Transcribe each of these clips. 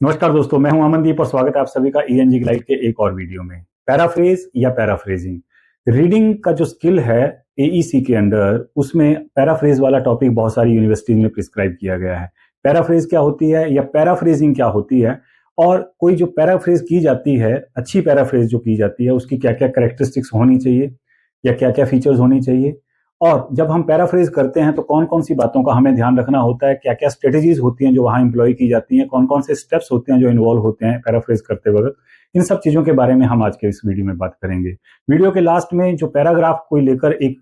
नमस्कार दोस्तों, मैं हूं अमनदीप और स्वागत है आप सभी का ईएनजी ग्लाइड के एक और वीडियो में। पैराफ्रेज या पैराफ्रेजिंग रीडिंग का जो स्किल है एईसी के अंदर, उसमें पैराफ्रेज वाला टॉपिक बहुत सारी यूनिवर्सिटीज में प्रिस्क्राइब किया गया है। पैराफ्रेज क्या होती है या पैराफ्रेजिंग क्या होती है, और कोई जो पैराफ्रेज की जाती है, अच्छी पैराफ्रेज जो की जाती है, उसकी क्या क्या करेक्टरिस्टिक्स होनी चाहिए या क्या क्या फीचर्स होनी चाहिए, और जब हम पैराफ्रेज करते हैं तो कौन कौन सी बातों का हमें ध्यान रखना होता है, क्या क्या स्ट्रेटेजीज होती हैं जो वहां इंप्लॉय की जाती हैं, कौन कौन से स्टेप्स होते हैं जो इन्वॉल्व होते हैं पैराफ्रेज करते वक्त। इन सब चीजों के बारे में हम आज के इस वीडियो में बात करेंगे। वीडियो के लास्ट में जो पैराग्राफ को लेकर एक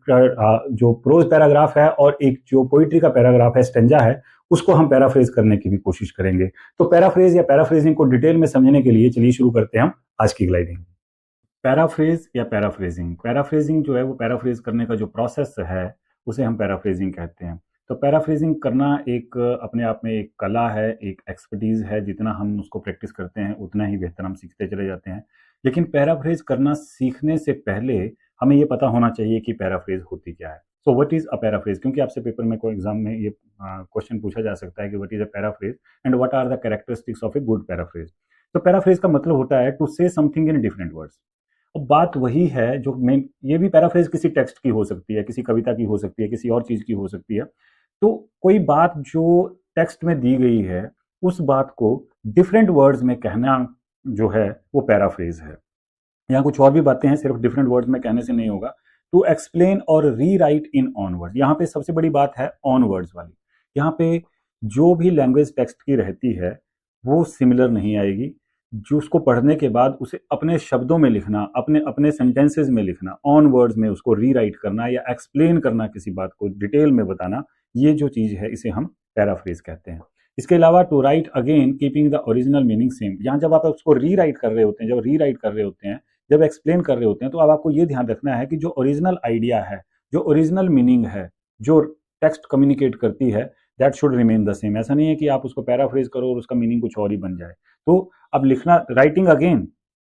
जो प्रोज पैराग्राफ है और एक जो पोइट्री का पैराग्राफ है, स्टेंजा है, उसको हम पैराफ्रेज करने की भी कोशिश करेंगे। तो पैराफ्रेज या पैराफ्रेजिंग को डिटेल में समझने के लिए चलिए शुरू करते हैं हम आज की ग्लाइडिंग। पैराफ्रेज या पैराफ्रेजिंग पैराफ्रेजिंग जो है वो पैराफ्रेज करने का जो प्रोसेस है उसे हम पैराफ्रेजिंग कहते हैं। तो पैराफ्रेजिंग करना एक अपने आप में एक कला है, एक एक्सपर्टीज है। जितना हम उसको प्रैक्टिस करते हैं उतना ही बेहतर हम सीखते चले जाते हैं। लेकिन पैराफ्रेज करना सीखने से पहले हमें ये पता होना चाहिए कि पैराफ्रेज होती क्या है। So what is a paraphrase, क्योंकि आपसे पेपर में कोई एग्जाम में ये क्वेश्चन पूछा जा सकता है कि what is a paraphrase and what are the characteristics of a good paraphrase. तो पैराफ्रेज का मतलब होता है टू से समथिंग इन डिफरेंट वर्ड्स। अब बात वही है जो मेन, ये भी पैराफ्रेज किसी टेक्स्ट की हो सकती है, किसी कविता की हो सकती है, किसी और चीज की हो सकती है। तो कोई बात जो टेक्स्ट में दी गई है, उस बात को डिफरेंट वर्ड्स में कहना जो है वो पैराफ्रेज है। यहाँ कुछ और भी बातें हैं, सिर्फ डिफरेंट वर्ड्स में कहने से नहीं होगा। टू एक्सप्लेन और री राइट इन ऑन वर्ड, यहाँ पे सबसे बड़ी बात है ऑन वर्ड्स वाली। यहाँ पे जो भी लैंग्वेज टेक्स्ट की रहती है वो सिमिलर नहीं आएगी। जो उसको पढ़ने के बाद उसे अपने शब्दों में लिखना, अपने अपने सेंटेंसेस में लिखना, ऑन वर्ड्स में उसको री राइट करना या एक्सप्लेन करना, किसी बात को डिटेल में बताना, ये जो चीज है इसे हम पैराफ्रेज कहते हैं। इसके अलावा to write again keeping the original meaning same, यहाँ जब आप उसको री राइट कर रहे होते हैं, जब री राइट कर रहे होते हैं, जब एक्सप्लेन कर रहे होते हैं, तो अब आपको ये ध्यान रखना है कि जो ओरिजिनल आइडिया है, जो ओरिजिनल मीनिंग है, जो टेक्स्ट कम्युनिकेट करती है, that should remain the same. ऐसा नहीं है कि आप उसको पैराफ्रेज करो और उसका मीनिंग कुछ और ही बन जाए। तो अब लिखना, राइटिंग अगेन,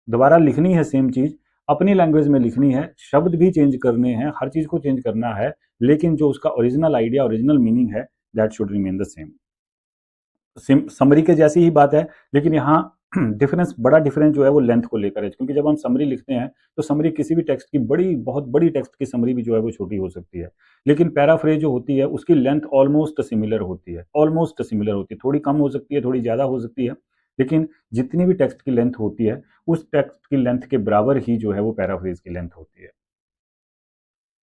दोबारा लिखनी है सेम चीज, अपनी लैंग्वेज में लिखनी है, शब्द भी चेंज करने हैं, हर चीज को चेंज करना है, लेकिन जो उसका ओरिजिनल आइडिया, ओरिजिनल मीनिंग है, that should remain the same. Summary के जैसी ही बात है, लेकिन यहाँ डिफरेंस, बड़ा डिफरेंस जो है वो लेंथ को लेकर है। क्योंकि जब हम समरी लिखते हैं तो समरी किसी भी टेक्स्ट की, बड़ी बहुत बड़ी टेक्स्ट की समरी भी जो है वो छोटी हो सकती है, लेकिन पैराफ्रेज जो होती है उसकी लेंथ ऑलमोस्ट सिमिलर होती है, ऑलमोस्ट सिमिलर होती है। थोड़ी कम हो सकती है, थोड़ी ज़्यादा हो सकती है, लेकिन जितनी भी टेक्स्ट की लेंथ होती है उस टेक्स्ट की लेंथ के बराबर ही जो है वो पैराफ्रेज की लेंथ होती है।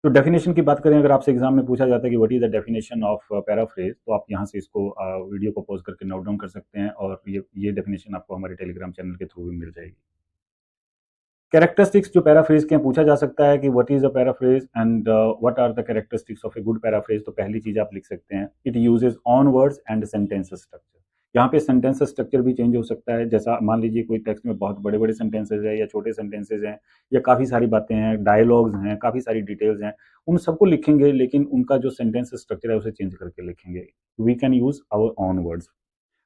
तो डेफिनेशन की बात करें, अगर आपसे एग्जाम में पूछा जाता है कि what is the definition of paraphrase, तो आप यहाँ से इसको वीडियो को पॉज करके नोट डाउन कर सकते हैं, और ये डेफिनेशन आपको हमारे टेलीग्राम चैनल के थ्रू भी मिल जाएगी। कैरेक्टरिस्टिक्स जो पैराफ्रेज के पूछा जा सकता है कि what is a paraphrase and what are the characteristics of a good paraphrase, तो पहली चीज आप लिख सकते हैं, it uses own words and sentence structure. यहाँ पे सेंटेंस स्ट्रक्चर भी चेंज हो सकता है। जैसा मान लीजिए कोई टेक्स्ट में बहुत बड़े बड़े सेंटेंसेज है या छोटे सेंटेंसेज हैं या काफ़ी सारी बातें हैं, डायलॉग्स हैं, काफ़ी सारी डिटेल्स हैं, उन सबको लिखेंगे, लेकिन उनका जो सेंटेंस स्ट्रक्चर है उसे चेंज करके लिखेंगे। We can use our own words.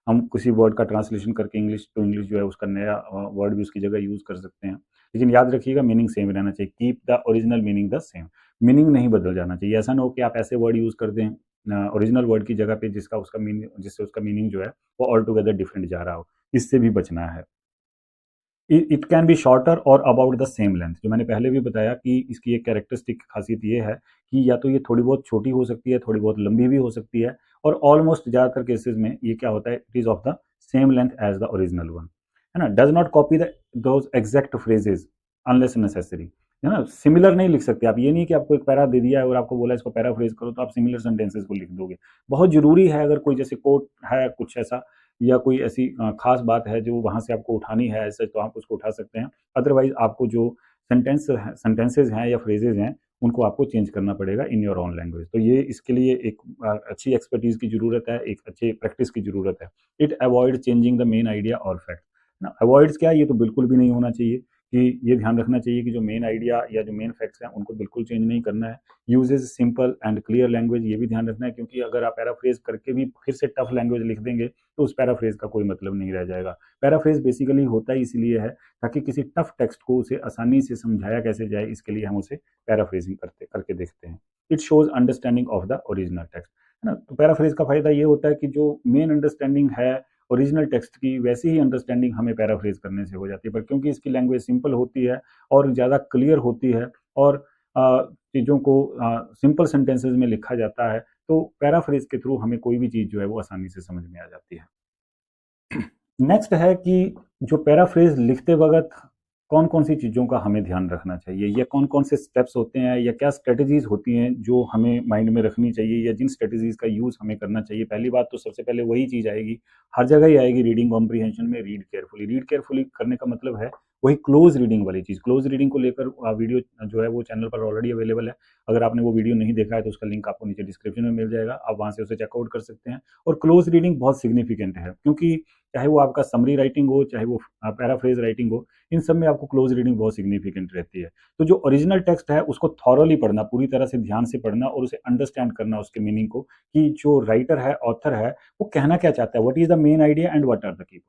हम किसी वर्ड का ट्रांसलेशन करके इंग्लिश टू इंग्लिश जो है उसका नया वर्ड भी उसकी जगह यूज कर सकते हैं, लेकिन याद रखिएगा मीनिंग सेम रहना चाहिए। Keep the original meaning the same, meaning नहीं बदल जाना चाहिए। ऐसा ना हो कि आप ऐसे वर्ड यूज कर दें ओरिजिनल वर्ड की जगह पे जिसका उसका मीनिंग, जिससे उसका मीनिंग जो है वो ऑल टुगेदर डिफरेंट जा रहा हो। इससे भी बचना है। इट कैन बी शॉर्टर और अबाउट द सेम लेंथ, जो मैंने पहले भी बताया कि इसकी एक कैरेक्टरिस्टिक खासियत ये है कि या तो ये थोड़ी बहुत छोटी हो सकती है, थोड़ी बहुत लंबी भी हो सकती है, और ऑलमोस्ट ज़्यादातर केसेस में ये क्या होता है, it is of the same length as the original one, है ना। Does not copy the those exact phrases unless necessary, है ना। सिमिलर नहीं लिख सकते आप। ये नहीं कि आपको एक पैरा दे दिया है और आपको बोला इसको पैराफ्रेज करो तो आप सिमिलर सेंटेंसेस को लिख दोगे। बहुत जरूरी है, अगर कोई जैसे कोट है कुछ ऐसा, या कोई ऐसी खास बात है जो वहां से आपको उठानी है ऐसे, तो आप उसको उठा सकते हैं। अदरवाइज आपको जो सेंटेंसेज हैं या फ्रेजेज हैं उनको आपको चेंज करना पड़ेगा इन योर ओन लैंग्वेज। तो ये इसके लिए एक अच्छी एक्सपर्टीज की जरूरत है, एक अच्छे प्रैक्टिस की जरूरत है। It avoid changing the main idea और फैक्ट ना। अवॉइड्स क्या है, ये तो बिल्कुल भी नहीं होना चाहिए, कि ये ध्यान रखना चाहिए कि जो मेन आइडिया या जो मेन फैक्ट्स हैं उनको बिल्कुल चेंज नहीं करना है। Uses simple and clear language, ये भी ध्यान रखना है, क्योंकि अगर आप पैराफ्रेज करके भी फिर से टफ लैंग्वेज लिख देंगे तो उस पैराफ्रेज का कोई मतलब नहीं रह जाएगा। पैराफ्रेज बेसिकली होता ही इसलिए है ताकि किसी टफ टेक्स्ट को उसे आसानी से समझाया कैसे जाए, इसके लिए हम उसे पैराफ्रेजिंग करके देखते हैं। It shows understanding of the original text, है ना। तो पैराफ्रेज का फायदा ये होता है कि जो मेन अंडरस्टैंडिंग है ओरिजिनल टेक्स्ट की वैसी ही अंडरस्टैंडिंग हमें पैराफ्रेज करने से हो जाती है। पर क्योंकि इसकी लैंग्वेज सिंपल होती है और ज़्यादा क्लियर होती है और चीज़ों को सिंपल सेंटेंसेस में लिखा जाता है, तो पैराफ्रेज के थ्रू हमें कोई भी चीज़ जो है वो आसानी से समझ में आ जाती है। नेक्स्ट है कि जो पैराफ्रेज लिखते वक्त कौन कौन सी चीज़ों का हमें ध्यान रखना चाहिए, या कौन कौन से स्टेप्स होते हैं, या क्या स्ट्रेटजीज होती हैं जो हमें माइंड में रखनी चाहिए, या जिन स्ट्रेटजीज का यूज़ हमें करना चाहिए। पहली बात तो सबसे पहले वही चीज़ आएगी, हर जगह ही आएगी रीडिंग कॉम्प्रीहेंशन में, रीड केयरफुली। रीड केयरफुली करने का मतलब है वही क्लोज रीडिंग वाली चीज़। क्लोज रीडिंग को लेकर वीडियो जो है वो चैनल पर ऑलरेडी अवेलेबल है। अगर आपने वो वीडियो नहीं देखा है तो उसका लिंक आपको नीचे डिस्क्रिप्शन में मिल जाएगा, आप वहाँ से उसे चेकआउट कर सकते हैं। और क्लोज रीडिंग बहुत सिग्निफिकेंट है, क्योंकि चाहे वो आपका समरी राइटिंग हो, चाहे वो पैराफ्रेज राइटिंग हो, इन सब में आपको क्लोज रीडिंग बहुत सिग्निफिकेंट रहती है। तो जो ओरिजिनल टेक्स्ट है उसको थॉरली पढ़ना, पूरी तरह से ध्यान से पढ़ना और उसे अंडरस्टैंड करना, उसके मीनिंग को, कि जो राइटर है, ऑथर है, वो कहना क्या चाहता है, what is the main idea and what are the key point.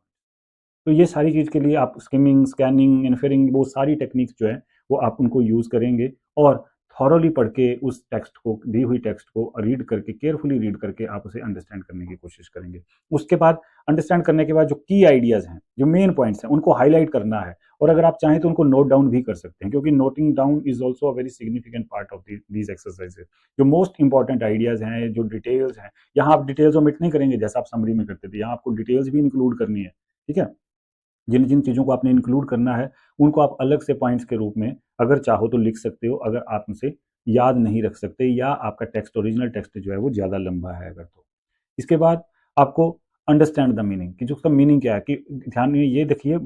तो ये सारी चीज़ के लिए आप स्किमिंग, स्कैनिंग, इन्फेरिंग, वो सारी टेक्निक्स जो है वो आप उनको यूज़ करेंगे और थॉरली पढ़ के उस टेक्स्ट को, दी हुई टेक्स्ट को रीड करके, केयरफुली रीड करके आप उसे अंडरस्टैंड करने की कोशिश करेंगे। उसके बाद अंडरस्टैंड करने के बाद जो की आइडियाज़ हैं, जो मेन पॉइंट्स हैं, उनको हाईलाइट करना है। और अगर आप चाहें तो उनको नोट डाउन भी कर सकते हैं, क्योंकि noting down is also a very significant part of these exercises. जो मोस्ट इंपॉर्टेंट आइडियाज़ हैं, जो डिटेल्स हैं, यहाँ आप डिटेल्स ओमिट नहीं करेंगे जैसा आप समरी में करते थे, यहाँ आपको डिटेल्स भी इंक्लूड करनी है। ठीक है, जिन जिन चीज़ों को आपने इंक्लूड करना है उनको आप अलग से पॉइंट्स के रूप में अगर चाहो तो लिख सकते हो, अगर आप उसे याद नहीं रख सकते या आपका टेक्स्ट, ओरिजिनल टेक्स्ट जो है वो ज़्यादा लंबा है अगर तो। इसके बाद आपको अंडरस्टैंड द मीनिंग, कि जो उसका मीनिंग क्या है, कि ध्यान में ये देखिए,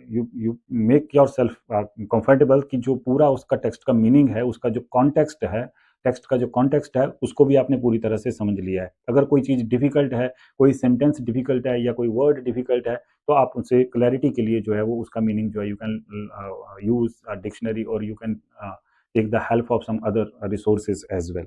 you make your self comfortable, कि जो पूरा उसका टेक्स्ट का मीनिंग है, उसका जो कॉन्टेक्स्ट है, टेक्स्ट का जो कॉन्टेक्स्ट है, उसको भी आपने पूरी तरह से समझ लिया है। अगर कोई चीज़ डिफिकल्ट है, कोई सेंटेंस डिफिकल्ट है या कोई वर्ड डिफिकल्ट है, तो आप उनसे क्लैरिटी के लिए जो है वो उसका मीनिंग जो है यू कैन यूज डिक्शनरी, और you can take the help of some other resources as well.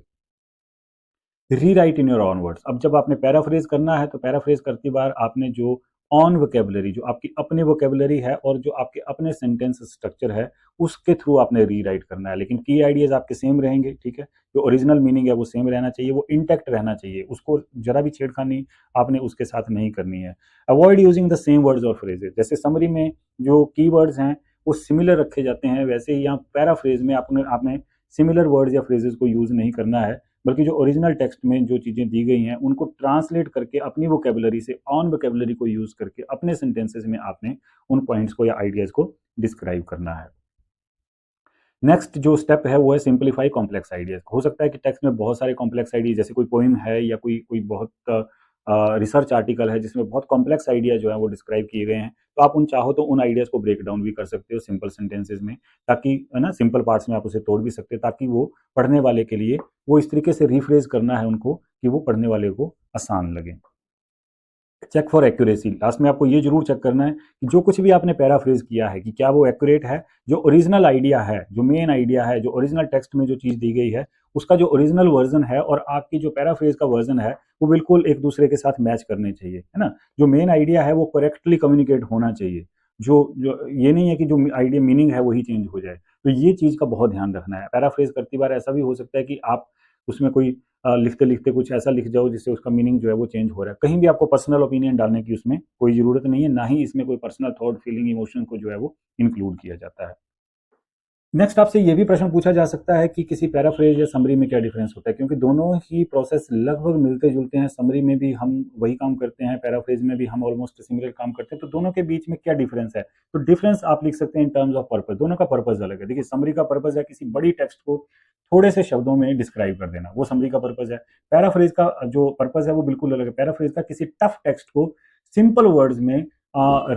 Rewrite in your own words. अब जब आपने पैराफ्रेज करना है तो पैराफ्रेज करती बार आपने जो ऑन वोकेबलरी, जो आपकी अपनी वोकेबलरी है और जो आपके अपने सेंटेंस स्ट्रक्चर है, उसके थ्रू आपने रीराइट करना है। लेकिन की आइडियाज आपके सेम रहेंगे, ठीक है, जो ओरिजिनल मीनिंग है वो सेम रहना चाहिए, वो इंटैक्ट रहना चाहिए, उसको जरा भी छेड़खानी आपने उसके साथ नहीं करनी है। Avoid using the same words और फ्रेजेस। जैसे समरी में जो की हैं वो सिमिलर रखे जाते हैं, वैसे ही यहाँ पैराफ्रेज में आपने सिमिलर वर्ड्स या फ्रेजेस को यूज नहीं करना है, बल्कि जो ओरिजिनल टेक्स्ट में जो चीज़ें दी गई हैं उनको ट्रांसलेट करके अपनी वोकेबलरी से, ऑन वोकेबलरी को यूज़ करके अपने सेंटेंसेस में आपने उन पॉइंट्स को या आइडियाज़ को डिस्क्राइब करना है। नेक्स्ट जो स्टेप है वो है सिंप्लीफाई कॉम्प्लेक्स आइडियाज। हो सकता है कि टेक्स्ट में बहुत सारे कॉम्प्लेक्स आइडिया, जैसे कोई पोइम है या कोई कोई बहुत रिसर्च आर्टिकल है जिसमें बहुत कॉम्प्लेक्स आइडिया जो है वो डिस्क्राइब किए गए हैं, तो आप चाहो तो उन आइडियाज़ को ब्रेक डाउन भी कर सकते हो सिंपल सेंटेंसेज में, ताकि, है ना, सिंपल पार्ट्स में आप उसे तोड़ भी सकते हो, ताकि वो पढ़ने वाले के लिए वो इस तरीके से रिफ्रेज करना है उनको कि वो पढ़ने वाले को आसान लगे। Check for accuracy. लास्ट में आपको ये जरूर चेक करना है कि जो कुछ भी आपने पैराफ्रेज किया है कि क्या वो एक्यूरेट है, जो ओरिजिनल आइडिया है, जो मेन आइडिया है, जो ओरिजिनल टेक्स्ट में जो चीज़ दी गई है, उसका जो ओरिजिनल वर्जन है और आपकी जो पैराफ्रेज का वर्जन है, वो बिल्कुल एक दूसरे के साथ मैच करने चाहिए, है ना। जो मेन आइडिया है वो करेक्टली कम्युनिकेट होना चाहिए, जो जो ये नहीं है कि जो आइडिया मीनिंग है वही चेंज हो जाए। तो ये चीज़ का बहुत ध्यान रखना है। पैराफ्रेज करती बार ऐसा भी हो सकता है कि आप उसमें कोई लिखते लिखते कुछ ऐसा लिख जाओ जिससे उसका मीनिंग जो है वो चेंज हो रहा है। कहीं भी आपको पर्सनल ओपिनियन डालने की उसमें कोई ज़रूरत नहीं है, ना ही इसमें कोई पर्सनल थॉट, फीलिंग, इमोशन को जो है वो इंक्लूड किया जाता है। नेक्स्ट आपसे ये भी प्रश्न पूछा जा सकता है कि किसी पैराफ्रेज या समरी में क्या डिफरेंस होता है, क्योंकि दोनों ही प्रोसेस लगभग मिलते जुलते हैं। समरी में भी हम वही काम करते हैं, पैराफ्रेज में भी हम ऑलमोस्ट सिमिलर काम करते हैं, तो दोनों के बीच में क्या डिफरेंस है। तो डिफरेंस आप लिख सकते हैं इन टर्म्स ऑफ पर्पस। दोनों का पर्पस अलग है। देखिए, समरी का पर्पस है किसी बड़ी टेक्स्ट को थोड़े से शब्दों में डिस्क्राइब कर देना, वो समरी का पर्पस है। पैराफ्रेज का जो पर्पस है वो बिल्कुल अलग है। पैराफ्रेज का किसी टफ टेक्स्ट को सिंपल वर्ड्स में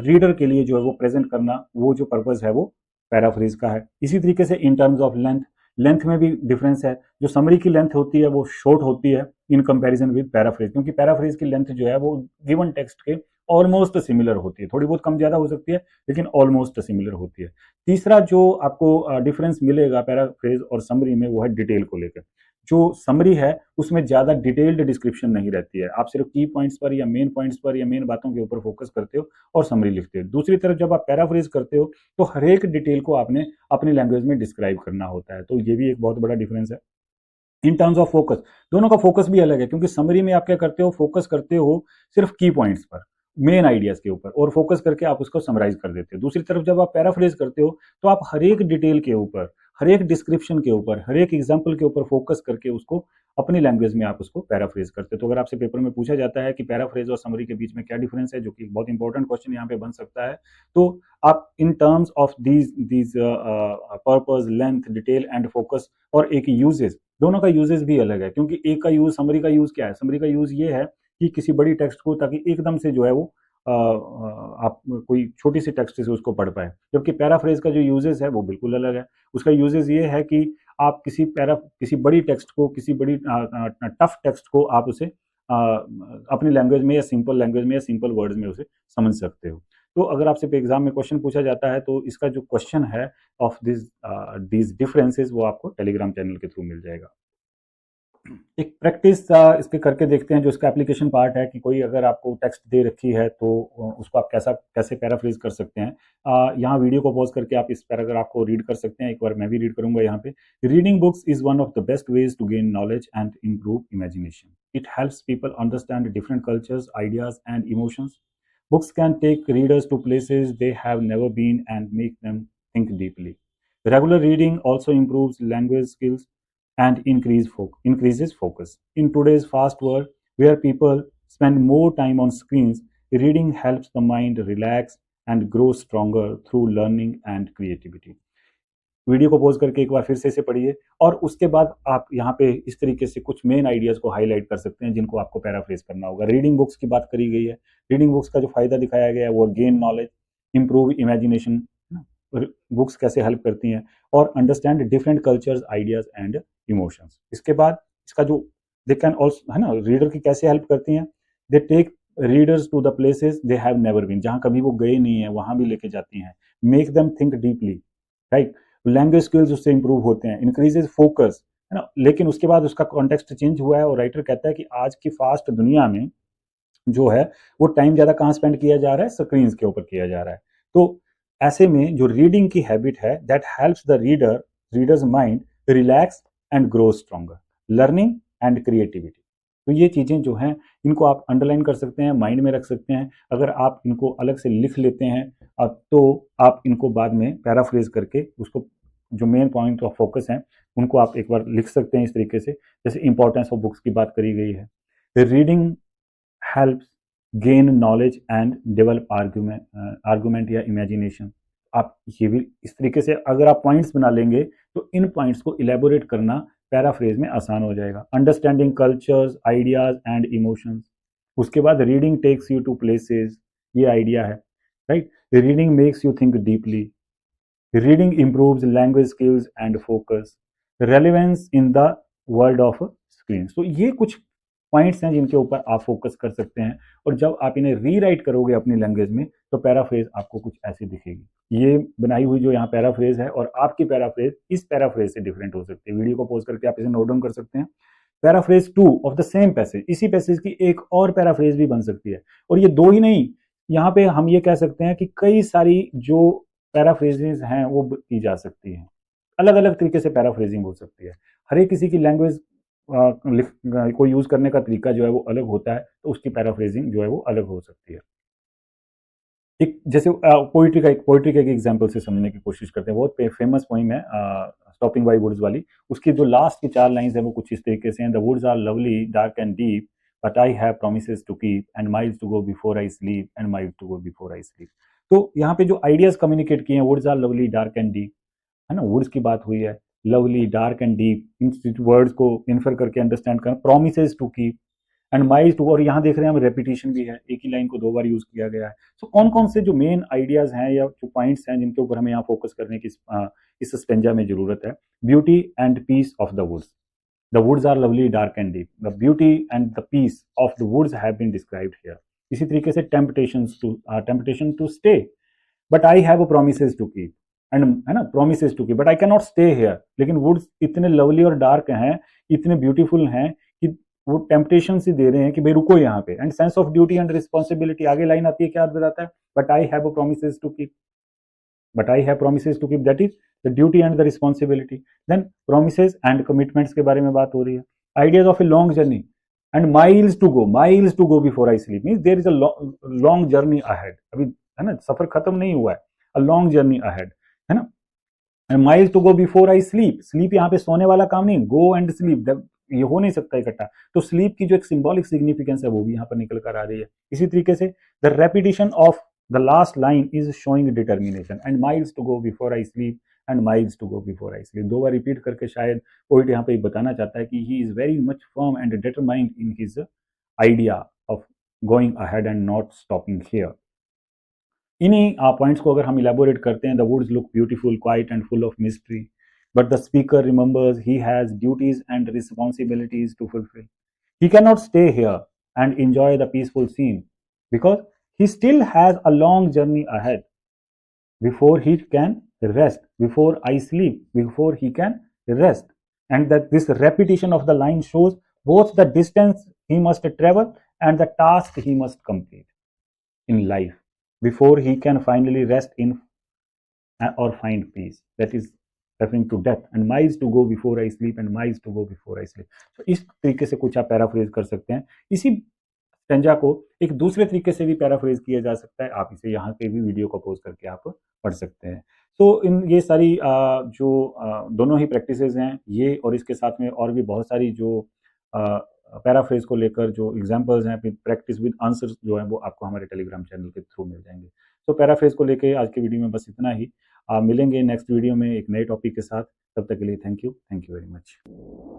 रीडर के लिए जो है वो प्रेजेंट करना, वो जो पर्पस है वो पैराफ्रेज का है। इसी तरीके से in terms of length, length में भी डिफरेंस है। जो समरी की लेंथ होती है वो शॉर्ट होती है इन कंपैरिजन विद पैराफ्रेज, क्योंकि पैराफ्रेज की लेंथ जो है वो गिवन टेक्स्ट के ऑलमोस्ट सिमिलर होती है, थोड़ी बहुत कम ज्यादा हो सकती है लेकिन ऑलमोस्ट सिमिलर होती है। तीसरा जो आपको डिफरेंस मिलेगा पैराफ्रेज और समरी में वो है डिटेल को लेकर। जो समरी है उसमें ज्यादा डिटेल्ड डिस्क्रिप्शन नहीं रहती है, आप सिर्फ की पॉइंट्स पर या मेन पॉइंट्स पर या मेन बातों के ऊपर फोकस करते हो और समरी लिखते हो। दूसरी तरफ जब आप पैराफ्रेज करते हो तो हर एक डिटेल को आपने अपनी लैंग्वेज में डिस्क्राइब करना होता है, तो ये भी एक बहुत बड़ा डिफरेंस है। इन टर्म्स ऑफ फोकस, दोनों का फोकस भी अलग है, क्योंकि समरी में आप क्या करते हो, फोकस करते हो सिर्फ की पॉइंट्स पर, मेन आइडियाज के ऊपर और फोकस करके आप उसको समराइज कर देते हो। दूसरी तरफ जब आप पैराफ्रेज करते हो तो आप हर एक डिटेल के ऊपर, हर एक डिस्क्रिप्शन के ऊपर, हर एक एग्जाम्पल के ऊपर फोकस करके उसको अपनी लैंग्वेज में आप उसको पैराफ्रेज करते हो। तो अगर आपसे पेपर में पूछा जाता है कि पैराफ्रेज और समरी के बीच में क्या डिफरेंस है, जो कि बहुत इंपॉर्टेंट क्वेश्चन यहाँ पे बन सकता है, तो आप in terms of these purpose, length, detail and focus और एक यूजेस, दोनों का यूजेस भी अलग है। क्योंकि एक का यूज, समरी का यूज क्या है, समरी का यूज ये है कि किसी बड़ी टेक्स्ट को ताकि एकदम से जो है वो आप कोई छोटी सी टेक्स्ट से उसको पढ़ पाए, जबकि पैराफ्रेज का जो यूजेस है वो बिल्कुल अलग है। उसका यूजेस ये है कि आप किसी बड़ी टेक्स्ट को, किसी बड़ी टफ टेक्स्ट को आप उसे अपनी लैंग्वेज में या सिंपल लैंग्वेज में या सिंपल वर्ड्स में उसे समझ सकते हो। तो अगर आपसे एग्जाम में क्वेश्चन पूछा जाता है तो इसका जो क्वेश्चन है ऑफ दिस डिफरेंसेस वो आपको टेलीग्राम चैनल के थ्रू मिल जाएगा। एक प्रैक्टिस इसके करके देखते हैं, जो इसका एप्लीकेशन पार्ट है कि कोई अगर आपको टेक्स्ट दे रखी है तो उसको आप कैसे पैराफ्रेज कर सकते हैं। यहाँ वीडियो को पॉज करके आप इस पैराग्राफ को रीड कर सकते हैं। एक बार मैं भी रीड करूंगा यहाँ पे। Reading books is one of the best ways to gain knowledge and improve imagination. It helps people understand different cultures, ideas and emotions. Books can take readers to places they have never been and make them think deeply. Regular reading also improves language skills and increases focus. In today's fast world, where people spend more time on screens, reading helps the mind relax and grow stronger through learning and creativity. Video को pause करके एक बार फिर से इसे पढ़िए और उसके बाद आप यहाँ पे इस तरीके से कुछ मेन आइडियाज को हाईलाइट कर सकते हैं जिनको आपको पैराफ्रेज करना होगा। रीडिंग बुक्स की बात करी गई है। रीडिंग बुक्स का जो फायदा दिखाया गया है वो gain knowledge, improve imagination, books कैसे हेल्प करती हैं, और understand different cultures, ideas and emotions. इसके बाद इसका जो दे कैन ऑल्सो, है ना, रीडर की कैसे हेल्प करती हैं, they take readers to the places they have never been, जहाँ कभी वो गए नहीं है वहां भी लेके जाती हैं। Make them think deeply, right, language skills उससे इंप्रूव होते हैं, इंक्रीजेज फोकस, है ना। लेकिन उसके बाद उसका कॉन्टेक्स्ट चेंज हुआ है और राइटर कहता है कि आज की फास्ट दुनिया में जो है वो टाइम ज्यादा कहाँ स्पेंड किया जा रहा है, स्क्रीन के ऊपर किया जा रहा है। तो ऐसे में जो रीडिंग की हैबिट है, that helps the readers mind relax and grow stronger, learning and creativity. तो ये चीजें जो हैं इनको आप अंडरलाइन कर सकते हैं, माइंड में रख सकते हैं। अगर आप इनको अलग से लिख लेते हैं तो आप इनको बाद में पैराफ्रेज करके उसको जो मेन पॉइंट ऑफ फोकस हैं उनको आप एक बार लिख सकते हैं इस तरीके से। जैसे इंपॉर्टेंस ऑफ बुक्स की बात करी गई है, reading helps gain knowledge and develop argument या इमेजिनेशन। आप ये भी इस तरीके से अगर आप पॉइंट्स बना लेंगे तो इन पॉइंट्स को इलेबोरेट करना पैराफ्रेज में आसान हो जाएगा। Understanding cultures, ideas and emotions. उसके बाद reading takes you to places, ये आइडिया है, right. Reading makes you think deeply, reading improves language skills and focus, relevance in the world of screen. तो ये कुछ पॉइंट्स हैं जिनके ऊपर आप फोकस कर सकते हैं और जब आप इन्हें रीराइट करोगे अपनी लैंग्वेज में तो पैराफ्रेज आपको कुछ ऐसी दिखेगी। ये बनाई हुई जो यहाँ पैराफ्रेज है और आपकी पैराफ्रेज इस पैराफ्रेज से डिफरेंट हो सकती है। वीडियो को पॉज करके आप इसे नोट डाउन कर सकते हैं। Paraphrase 2 of the same passage, इसी पैसेज की एक और पैराफ्रेज भी बन सकती है। और ये दो ही नहीं, यहाँ पे हम ये कह सकते हैं कि कई सारी जो पैराफ्रेजेस हैं वो की जा सकती है। अलग अलग तरीके से पैराफ्रेजिंग हो सकती है। हर एक किसी की लैंग्वेज को यूज करने का तरीका जो है वो अलग होता है, तो उसकी पैराफ्रेजिंग जो है वो अलग हो सकती है। एक जैसे पोइट्री का एक एग्जांपल से समझने की कोशिश करते हैं। बहुत फेमस पोइम है स्टॉपिंग बाय वुड्स वाली। उसकी जो लास्ट की 4 लाइंस है वो कुछ इस तरीके से हैं। The woods are lovely dark and deep but I have promises to keep and miles to go before I sleep and miles to go before I sleep. तो यहाँ पे जो आइडियाज कम्युनिकेट किए हैं, woods are lovely dark and deep, है ना, woods की बात हुई है, लवली डार्क एंड डीप, इन वर्ड्स को इन्फर करके अंडरस्टैंड करना, promises to keep and miles to, और यहाँ देख रहे हैं हम रेपिटेशन भी है, एक ही लाइन को 2 बार यूज किया गया है। तो कौन कौन से जो मेन आइडियाज हैं या जो पॉइंट्स हैं जिनके ऊपर हमें यहाँ फोकस करने की इस स्टेंजा में जरूरत है। Beauty and peace of the woods, the woods are lovely dark and deep, the beauty and the peace of the woods have been described here. इसी तरीके से temptation to stay but I have promises to keep, and, है ना, promises to keep but I cannot stay स्टे हियर। लेकिन woods इतने lovely और डार्क हैं, इतने ब्यूटीफुल हैं कि वो टेम्पटेशन से दे रहे हैं कि भाई रुको यहाँ पे। And sense of duty and responsibility, आगे लाइन आती है क्या बताता है, but I have promises to keep, but I have promises to keep, that is the duty and the responsibility. Then promises and commitments के बारे में बात हो रही है। Ideas of a long journey, and miles to go before I sleep means there is a long journey ahead, अभी है ना, सफर खत्म नहीं हुआ है, अ लॉन्ग जर्नी अहेड, है ना। And miles to go before I sleep, sleep यहाँ पे सोने वाला काम नहीं, गो एंड स्लीप ये हो नहीं सकता इकट्ठा, तो स्लीप की जो एक सिंबॉलिक सिग्निफिकेंस है वो भी यहाँ पर निकल कर आ रही है। इसी तरीके से the repetition of the last line is showing determination, and miles to go before I sleep and miles to go before I sleep, दो बार रिपीट करके शायद पोइट यहाँ पे बताना चाहता है कि he is very much firm and determined in his idea of going ahead and not stopping here. इन्हीं पॉइंट्स को अगर हम इलेबोरेट करते हैं, the woods look beautiful, quiet and full of mystery, but the speaker remembers he has duties and responsibilities to fulfill. He cannot stay here and enjoy the peaceful scene because he still has a long journey ahead before he can rest, before I sleep, before he can rest. And that this repetition of the line shows both the distance he must travel and the task he must complete in life before he can finally rest in or find peace. That is referring to death. And miles to go before I sleep and miles to go before I sleep. So इस तरीके से कुछ आप paraphrase कर सकते हैं। इसी stanza को एक दूसरे तरीके से भी पैराफ्रेज किया जा सकता है, आप इसे यहाँ पे भी वीडियो को पोज करके आप पढ़ सकते हैं। तो इन ये सारी जो दोनों ही प्रैक्टिसेस हैं ये, और इसके साथ में और भी बहुत सारी जो पैराफ्रेज को लेकर जो एग्जांपल्स हैं, प्रैक्टिस विद आंसर्स जो है वो आपको हमारे टेलीग्राम चैनल के थ्रू मिल जाएंगे। तो पैराफ्रेज को लेके आज के वीडियो में बस इतना ही। मिलेंगे नेक्स्ट वीडियो में एक नए टॉपिक के साथ, तब तक के लिए थैंक यू वेरी मच।